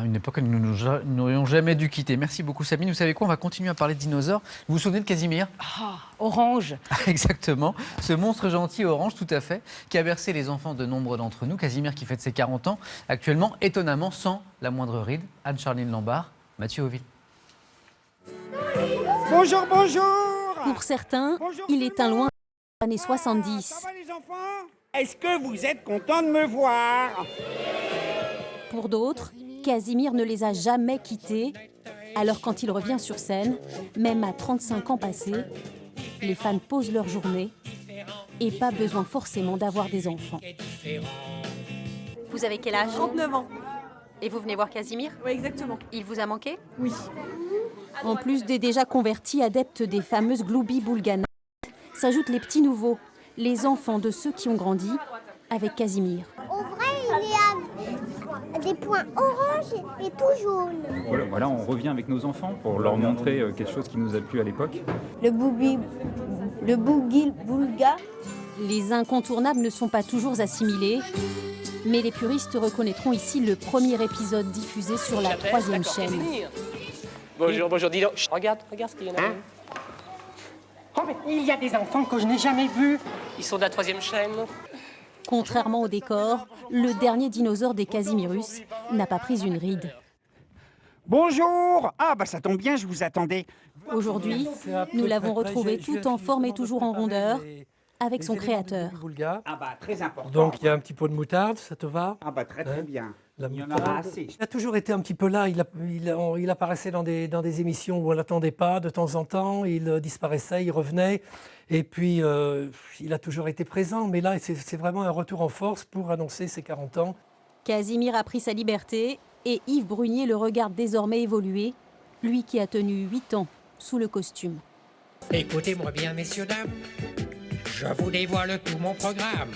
Une époque que nous n'aurions jamais dû quitter. Merci beaucoup Sabine. Vous savez quoi, on va continuer à parler de dinosaures. Vous vous souvenez de Casimir? Orange. Exactement, ce monstre gentil orange tout à fait, qui a bercé les enfants de nombre d'entre nous. Casimir qui fête ses 40 ans, actuellement étonnamment sans la moindre ride. Anne-Charline Lambert, Mathieu Auville. Bonjour, bonjour. Pour certains, Bonjour il tout est le un monde. loin années 70. Ça va les enfants? Est-ce que vous êtes contents de me voir? Pour d'autres, Casimir ne les a jamais quittés. Alors quand il revient sur scène, même à 35 ans passés, les fans posent leur journée et pas besoin forcément d'avoir des enfants. Vous avez quel âge? 39 ans. Et vous venez voir Casimir? Oui, exactement. Il vous a manqué? Oui. En plus des déjà convertis adeptes des fameuses Glooby Boulganas, s'ajoutent les petits nouveaux, les enfants de ceux qui ont grandi avec Casimir. Au vrai, il y a des points orange et tout jaune. Voilà, on revient avec nos enfants pour leur montrer quelque chose qui nous a plu à l'époque. Le boogie boulga. Les incontournables ne sont pas toujours assimilés, mais les puristes reconnaîtront ici le premier épisode diffusé sur la 3e chaîne. Bonjour, dis donc. Chut, regarde ce qu'il y en a. Oh, mais il y a des enfants que je n'ai jamais vus. Ils sont de la 3e chaîne. Contrairement au décor, le dernier dinosaure des Casimirus n'a pas pris une ride. Bonjour. Ah bah ça tombe bien, je vous attendais. Aujourd'hui, nous l'avons retrouvé tout en forme et toujours en rondeur, avec son créateur. Ah bah très important. Donc il y a un petit pot de moutarde, ça te va? Ah bah très Hein? bien. La Il y en moutarde. aura assez. Il a toujours été un petit peu là, il apparaissait dans des émissions où on ne l'attendait pas de temps en temps, il disparaissait, il revenait, et puis il a toujours été présent, mais là c'est vraiment un retour en force pour annoncer ses 40 ans. Casimir a pris sa liberté et Yves Brunier le regarde désormais évoluer, lui qui a tenu 8 ans sous le costume. Écoutez-moi bien, messieurs, dames. Je vous dévoile tout mon programme.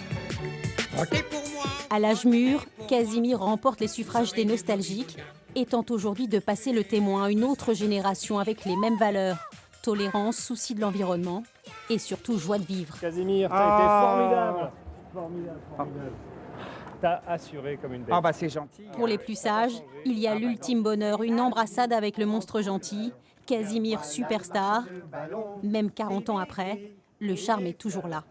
Votez pour moi. À l'âge mûr, Casimir remporte les suffrages des nostalgiques et tente aujourd'hui de passer le témoin à une autre génération avec les mêmes valeurs. Tolérance, souci de l'environnement et surtout joie de vivre. Casimir, t'as été formidable. T'as assuré comme une bête. Ah bah c'est gentil. Pour les plus sages, il y a l'ultime bonheur, une embrassade avec le monstre gentil, Casimir superstar. Même 40 ans après, le charme est toujours là.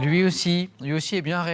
Lui aussi est bien